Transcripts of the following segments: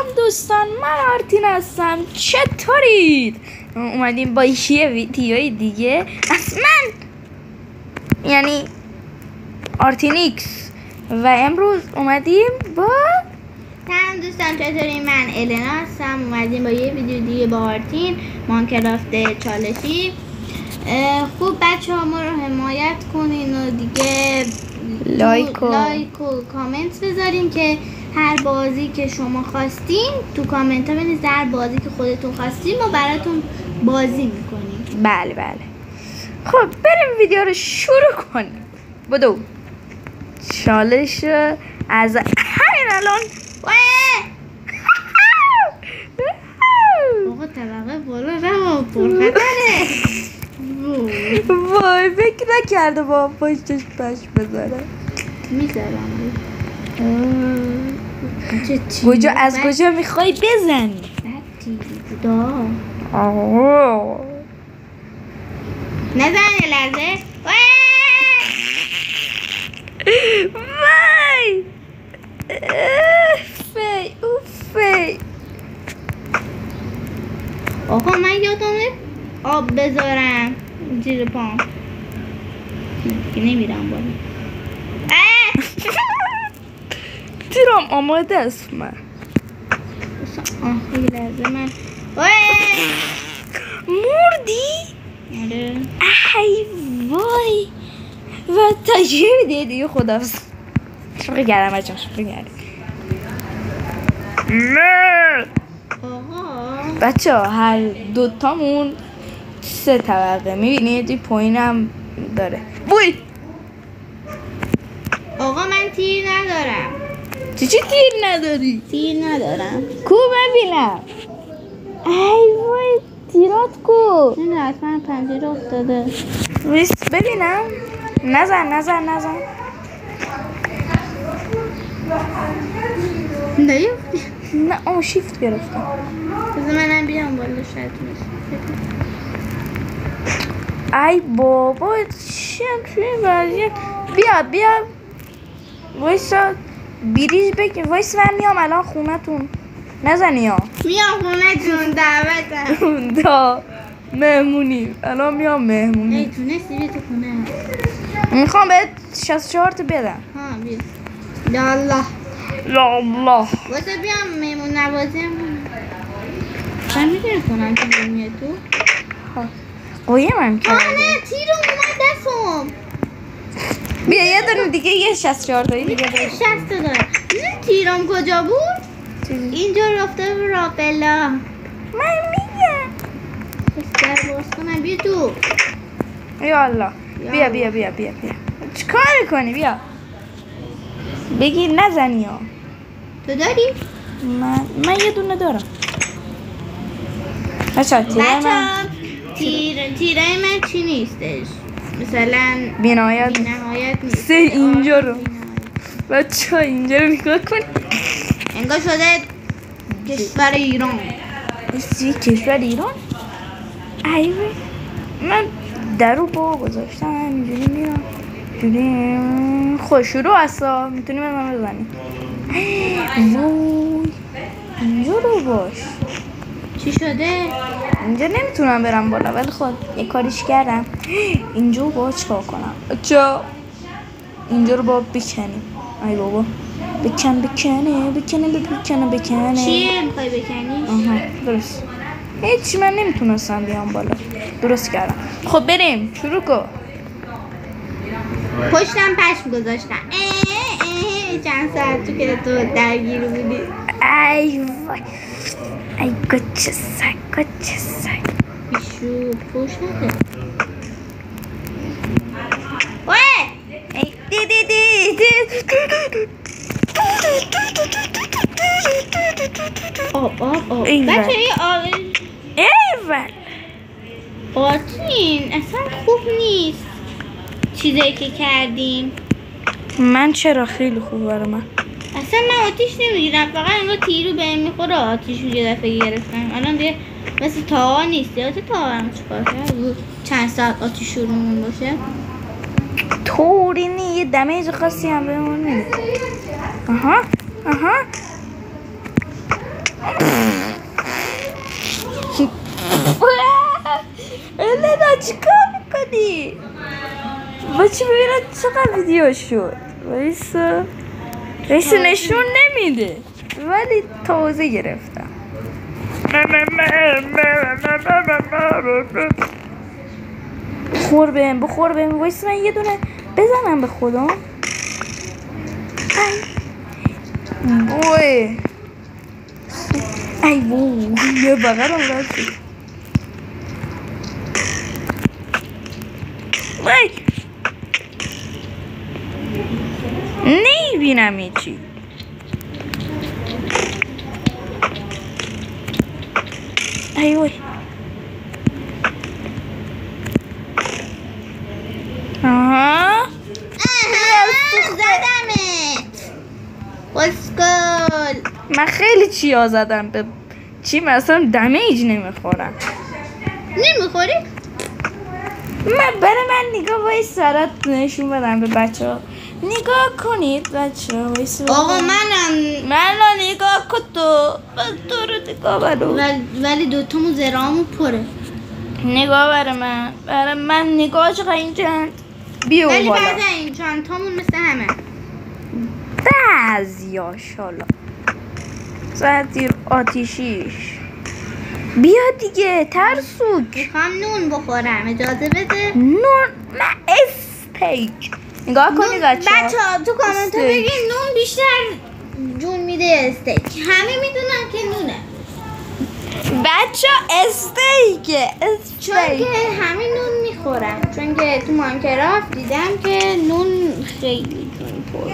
سلام دوستان، من آرتین هستم. چطورید؟ اومدیم با یه ویدیوی دیگه از من، یعنی آرتینیکس، و امروز اومدیم با سلام دوستان، چطوری؟ من النا هستم. اومدیم با یه ویدیو دیگه با آرتین، ماینکرافت چالشی. خوب بچه ها ما رو حمایت کنین و دیگه لایک و کامنت بذارین که هر بازی که شما خواستین تو کامنت ها بنویسید. هر بازی که خودتون خواستین ما براتون بازی میکنیم. بله. خب بریم ویدیو رو شروع کنیم. بدو چالش از همین الان. آقا طبقه بالا رو پرخطره. وای فکر نکرده با پشتش پش بذاره. میذارم کجا از کجا میخوای بزنی؟ نزن یه لحظه. وای اوفی. آقا من یادمه آب بذارم زیر پام. نمیرم بالا. تیرم آماده است. من یه لحظه من مردی؟ آره. ای وای و تجربه دیگه خداحافظ. شوخی کردم بچه‌ها، شوخی کردم. نه آقا بچه‌ها هر دوتامون 3 طبقه میبینید. این پایینم داره. وای آقا من تیر ندارم. چی تیر نداری؟ تیر ندارم. کو ببینم. ای وای تیرات کو؟ نه حتما پنجره افتاده. ویست ببینم. نزن نه اون شیفت گرفتم. بذار منم بیام بالا شاید ای بابا چیه توی وضعیت؟ بیا وایسا بریز بگیر. وایس من میام الان خونتون. نزنی ها. میام خونتون دعوتم. دا مهمونی الان میام مهمونی. ای تونستی بیا تو خونه. میخوام بهت 64 تا بدم. ها بیا. یا الله واسه بیام مهمون نوازی هم من میدونی خونم که میاد تو. قویه من کرده. نه تیر اومد دستم. بیا یه دونه دیگه، یه 64 تایی دیگه بده. 60 تا دارم. این تیرم کجا بود؟ اینجا رفته بود راپلا. من میگم بس باز کنم. بیا تو. یا الله. بیا چیکار کنی؟ بیا بگیر نزنی ها. تو داری؟ من یه دونه دارم. بچه تیرای من چی نیستش؟ مثلا بی‌نهایت نیست. سه اینجا رو بچه اینجا رو نگاه کن. انگار شده کشور ایران. کشور ایران؟ ایوه من درو با گذاشتم اینجوری میرم جوری خوشورو هستا. میتونی من بزنی. وای اینجا رو باش. چی شده؟ اینجا نمیتونم برم بالا، ولی خود یه کاریش کردم. اینجا با چکار کنم؟ اینجا رو با بکنیم. ای بابا بکنه. چیه میخوای بکنی؟ آها درست. هیچ من نمیتونستم بیام بالا. درست کردم. خب بریم شروع کن. پشتم پشم گذاشتم. چند ساعت تو که تو درگیر بودی. ای وای ای گچه سگ بیشو پشت نده. آب بچه یه آب. ایول آرتین اصلا خوب نیست چیزایی که کردیم. من چرا خیلی خوب برای من. اصلا من آتیش نمیگیرم، فقط انگار تیرو بهم میخوره آتیش یه دفعه گرفتم. الان دیگه مثل تا نیست. یادت تا هم چیکار کرد؟ چند ساعت آتیش شروعمون باشه. طوری نی یه دمیج خاصی هم بهمون نمیده. آها النا چیکار میکنی؟ بچه ببینم چقدر ویدیو شد. وایسا نشون نمیده ولی تازه گرفتم. بخور بهم وایسا من یه دونه بزنم به خودم. بوی ای بو یه بغرم رفتی. وای نمیبینم هیچی. ای وای آها زدمت اسکل. من خیلی چیا زدم به چی مثلا دمیج نمیخورم. نمیخوری؟ برای من نگاه وای سرات نشون بدم به بچه ها. نگاه کنید بچه ها وایسا. آقا منو نگاه کن تو رو نگاه برو. ولی دوتامو زرامو پره. نگاه برای من نگاه چقدر این چند بیو ولی بالا. بعد این چندتامون مثل همه بعضی ها شالا زدیر آتیشیش. بیا دیگه ترسوک. میخوام نون بخورم اجازه بده. نون من استیک. نگاه کنید بچه ها تو کامنت ها بگین نون بیشتر جون میده استیک. همه میدونن که نونه بچه استیکه. چون که همه نون میخورن. چون که تو ماینکرافت دیدم که نون خیلی جون پر.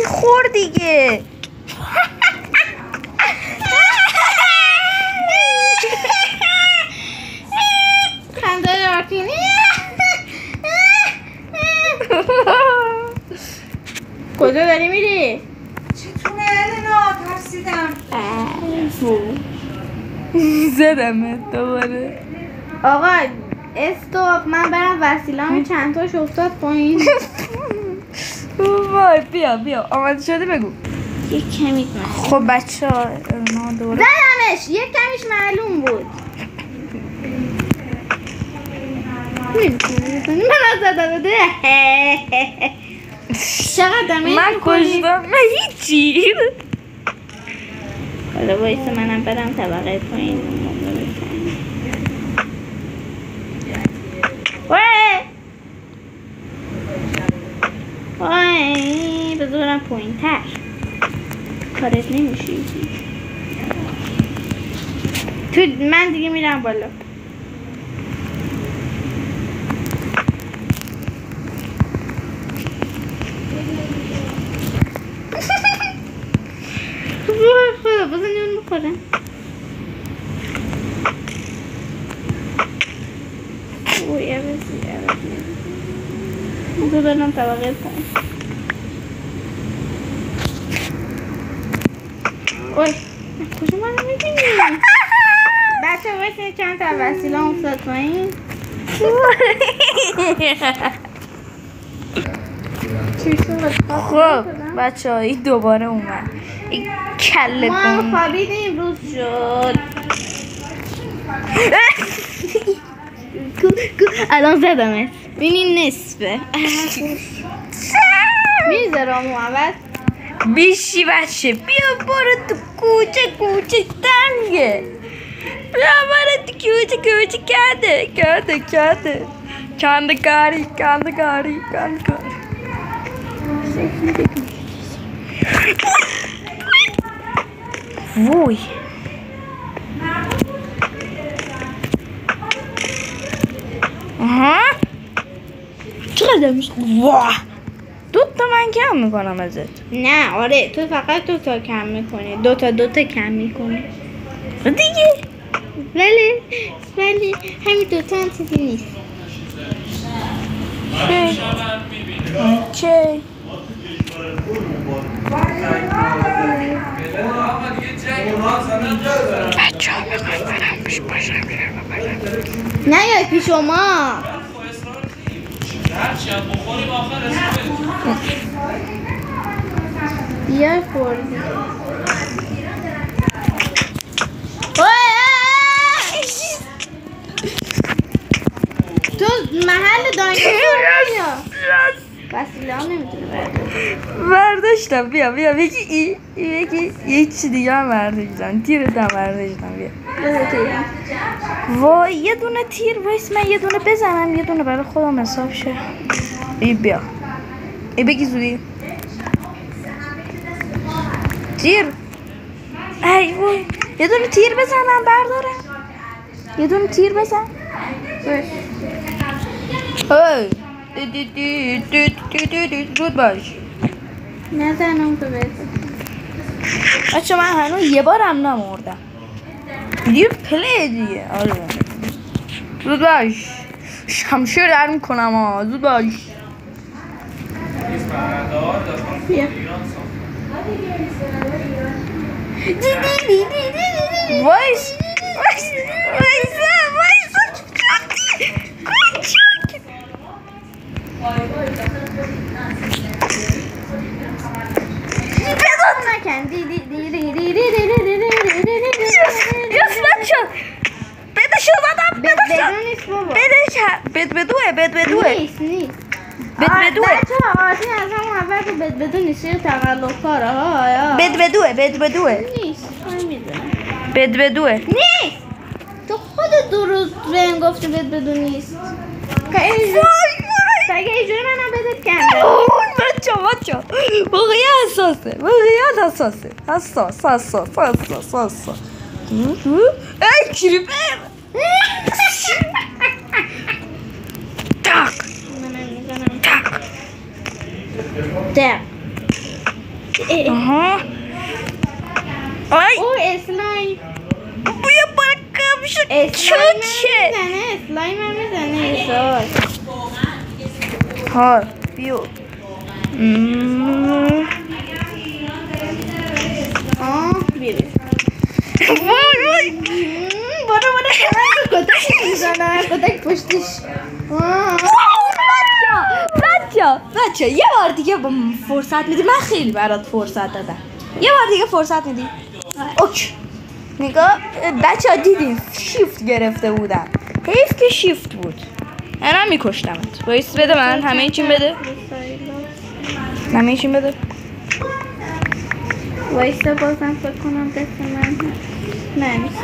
خور دیگه. خنده آرتینی. کجا داری میری؟ چطونه النا ترسیدم. زدمت دوباره. آقا استوب من برم وسیله‌ام چند تاش افتاد پایین. وای بیا آماده شده بگو. یک کمی خب بچه ها دوره زدمش. یک کمیش معلوم بود. من زدم. چقدر دمیج من کشتم. من هیچی. حالا بایسته منم برم طبقه پایین. وای بذارم پایین تر. کارت نمیشه. تو من دیگه میرم بالا. خدا بزن نون بخورم. اوه بذار برم طبقه پایین. اوه کجا منو میبینی؟ بچه بایسته چند تا وسیله افتاد پایین. خب بچه هایی دوباره اومد. این کله ما کن خوابیدیم روز شد. الان زدمت. بینی نصفه میذارم عوض. بیشی بچه بیا برو تو کوچه تنگه. بیا برو تو کوچه کندکاری وای آها چقدر میشه. واه دو تا من کم میکنم ازت. نه آره تو فقط دو تا کم میکنی. دو تا کم میکنی دیگه. ولی همین دو تا هم چیزی نیست. چه بچه ها بخواه برم پیش باشم نه یا پیش شما بیا خوردی محل دایناسور وسیله هم نمیتونه برداشتم. بیا یکی یه چی دیگه هم برداشتم. تیرت هم برداشتم. بیا وای یه دونه تیر وایس من یه دونه بزنم یه دونه برای خودم حساب شه. بیا بگی زودی تیر. ای وای یه دونه تیر بزنم بردارم. یه دونه تیر بزن. زود باش نزنم تو بزن. بچه من هنوز یه بارم نمردم. دیگه پلی دیگه. آره زود باش شمشیر در میکنم ها. زود باش بیا وایس نکن یس بچه بده شو زدم بدوه نیست بدوه بچه ها آتی از همون اول که بدو نیست یه تقلب کاره ها بدوه نیست میدونم بدوه نیست تو خودت درست بهم گفتی بدو نیست اگه اینجوری منم بدت کنده بچه واقعی حساسه ای کریپر تاک آها او اسلایم بیا برکم شد اسلایم هم میزنه ایسار ها بیو بیرو وای برو کتک میزنه کتک پشتش بچه یه بار دیگه فرصت میدی. من خیلی برات فرصت دادم. یه بار دیگه فرصت میدی. اوکی نگاه بچه ها دیدین شیفت گرفته بودم. حیف که شیفت بود. الان میکشتمت. وایس بده من همه چیم بده. وایستا بازم فکر کنم دست من نیست.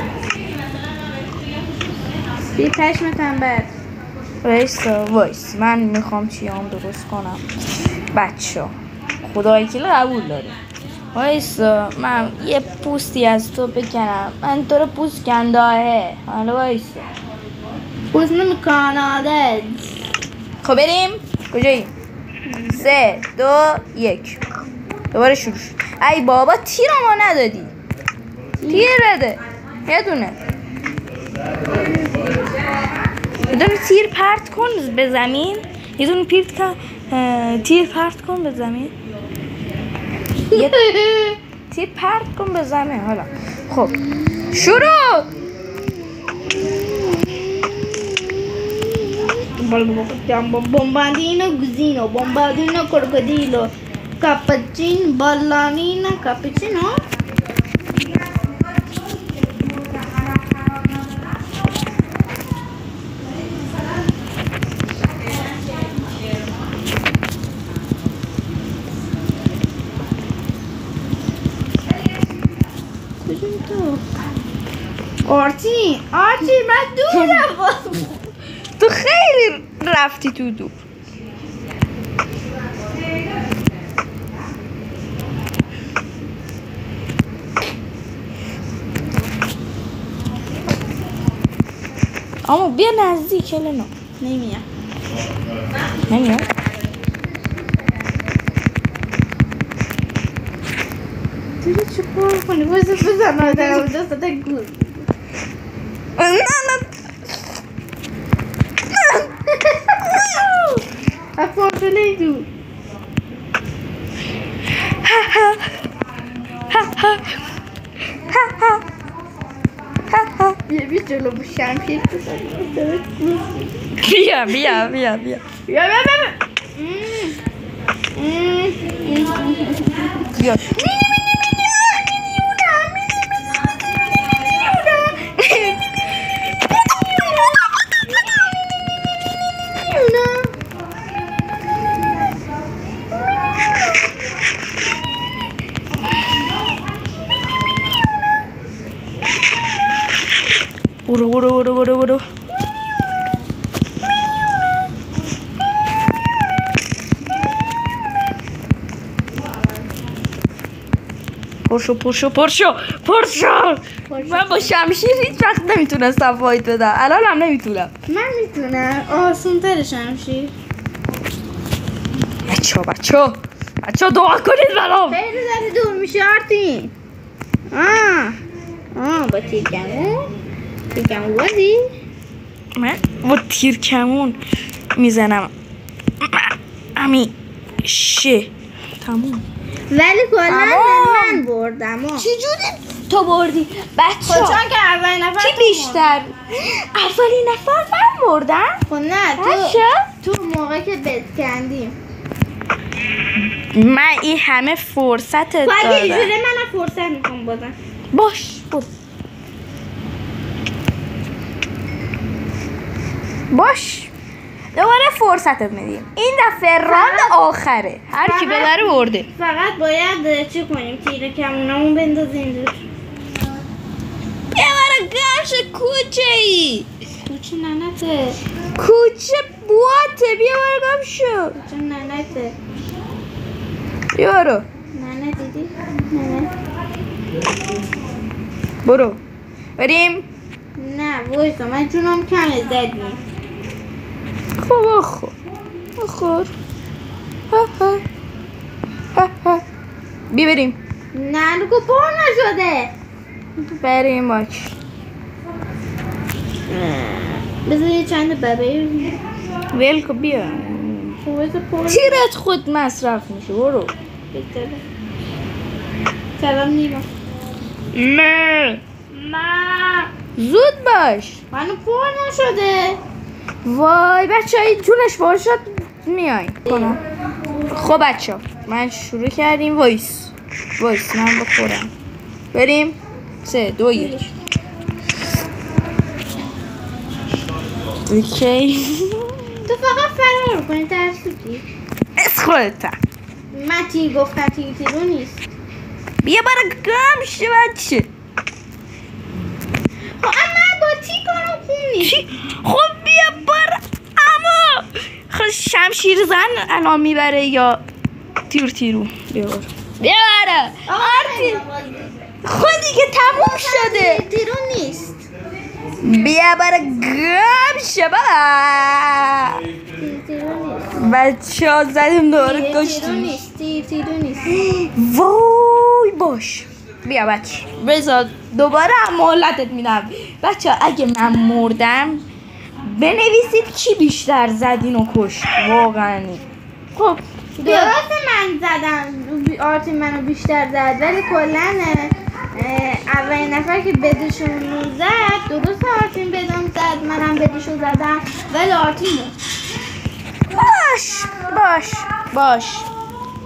بی پشم تنبل وایس من میخوام چیام درست کنم. بچه ها خدایی که قبول داره. وایس من یه پوستی از تو بکنم. من تو رو پوست کنداه. حالا وایس پوست نمیکناده. خب بریم کجاییم؟ 3 2 1 دوباره شروع شد. ای بابا تیر ما ندادی. تیر بده یه دونه تیر پرت کن به زمین. یه دونه تیر پرت کن به زمین. تیر پرت کن به زمین. حالا خب شروع. Bombardino Gusino, Bombardino Crocodilo, Cappuccino, Ballerina, Cappuccino. آرتی من دورم. تو خیلی رفتی تو دور. اما بیا نزدیک النا. نمیام. تو چه کار کنی؟ بزن آدم دست گل. نه افاقلی دو. بیا جلو با شمشیر بزنی. بیا برو برو برو برو برو. پرشو پرشو پرشو پرشو. من با شمشیر هیچ وقت نمیتونستم فایت بدم، الان هم نمیتونم. من میتونم. آسون تر شمشیر. بچه دعا کنید برام. خیلی داری دور میشه آرتین. با تیرکمون بازی. من با تیرکمون میزنم همیشه. تموم. ولی کلا من بردم. چجوری تو بردی؟ بچه چون که اولین نفر کی بیشتر؟ اولین نفر من بردم؟ خب نه تو موقع که بکندیم من این همه فرصت دادم. باید یه جوره من فرصت میکنم بازم. باش برو. باش دوباره فرصت میدیم. این دفعه راند آخره، هر کی ببره برده. فقط باید چی کنیم؟ تیر کمونمون بندازیم دور. ببره گمش. کوچه ای کوچه ننته. کوچه بواته. بیا برو گم شو. کوچه ننته. بیا برو. ننه دیدی؟ ننه برو بریم. نه وایسا من جونم کمه زدیم. خب بخور. بی بریم. نه نگو پر نشده. بریم باش. بذار یه چند ببه ویلکو بیا. تیرت خود مصرف میشه. برو. سلام نیما. نه زود باش. منو پر نشده. وای بچه های جونش باشد میای کنم. خب بچه من شروع کردیم. وایس من بخورم. بریم. 3 2 1. اوکی. تو فقط فرار کنی ترسوکی. از خودتا. من تیر گفتم تیرو نیست. بیا برای گم شه بچه. خب من با تی کارم خوب نیست. خب بیا برای اما خب شمشیر زن انا میبره یا تیرو. بیا برای آرتین. خودی که تموم شده. تیرو نیست. بیا برای گم شه بابا. بچه ها زدیم دوباره کشتیم. تیرو نیست. وای باش. بیا بچه بذار دوباره هم مهلتت میدم. بچه اگه من مردم بنویسید کی بیشتر زد اینو کشت. واقعا خب درست من زدم. آرتین منو بیشتر زد ولی کلا اولین نفر که بدشون زد درست آرتین بدم زد. منم بدشون زدم ولی آرتین باش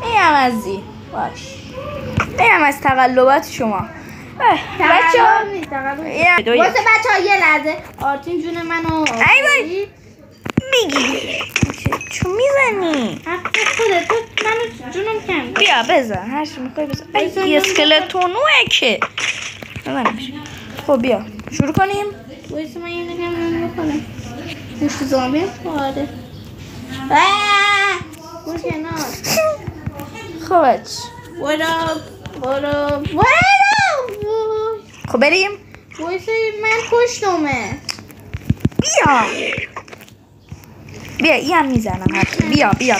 میم از دی. باش میم از تقلبات شما. بچه ها واسه بچه ها یه لحظه. آرتین جون منو میگی چون میزنی خودت منو جونم کم. بیا بزن هر چی میخوای بزن. ای اسکلتونوه که بزنش. خب بیا شروع کنیم. وایسا من یه نگم بکنم. مشت زامبی خواهده. برو کنار. خب بچه برو. خب بریم. وایسا من کشتمه. بیا این هم میزنم. بیا بیا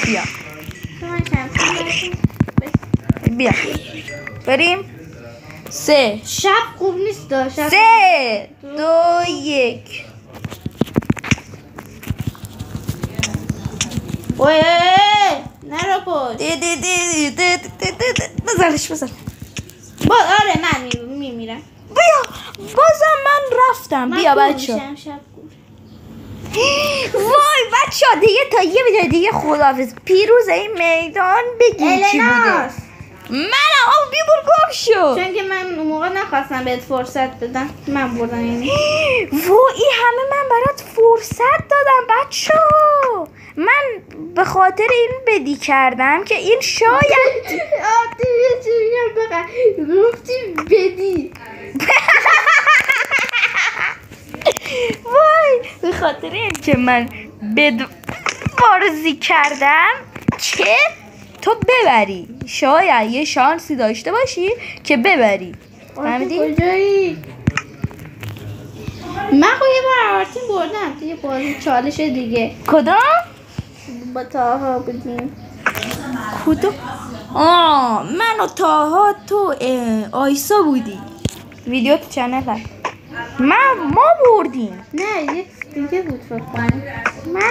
بریم. 3 شب خوب نیست. 3 2 1. اوه نرو پشت. بزن. آره من میمیرم. بیا بازم من رفتم. بیا بچه. وای بچه ها دیگه تا یه ویدیو دیگه خداحافظ. پیروز این میدان بگی چی بوده. من بیا برو گم شو. چون که من اون موقع نخواستم بهت فرصت بدم. من بردم یعنی. وای همه من برات فرصت دادم بچه ها. من به خاطر این بدی کردم که این شاید گفتی بدی. وای به خاطر این که من بازی کردم که تو ببری، شاید یه شانسی داشته باشی که ببری. فهمیدی؟ کجایی؟ من خب یه بار آرتین بردم توی بازی چالش دیگه. کدام؟ با تاها بودیم. کدوم؟ من و تاها تو آیسا بودی. ویدیو تو چنل هست. ما بردیم. نه یک دیگه بود فکر کنم. من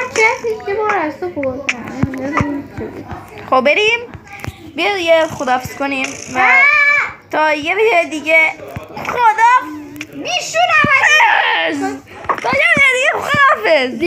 یه بار از تو بردم. خب بریم بیا یه خداحافظ کنیم و تا یه ویدیو دیگه خدا بیشون تا یه ویدیو دیگه خداحافظ.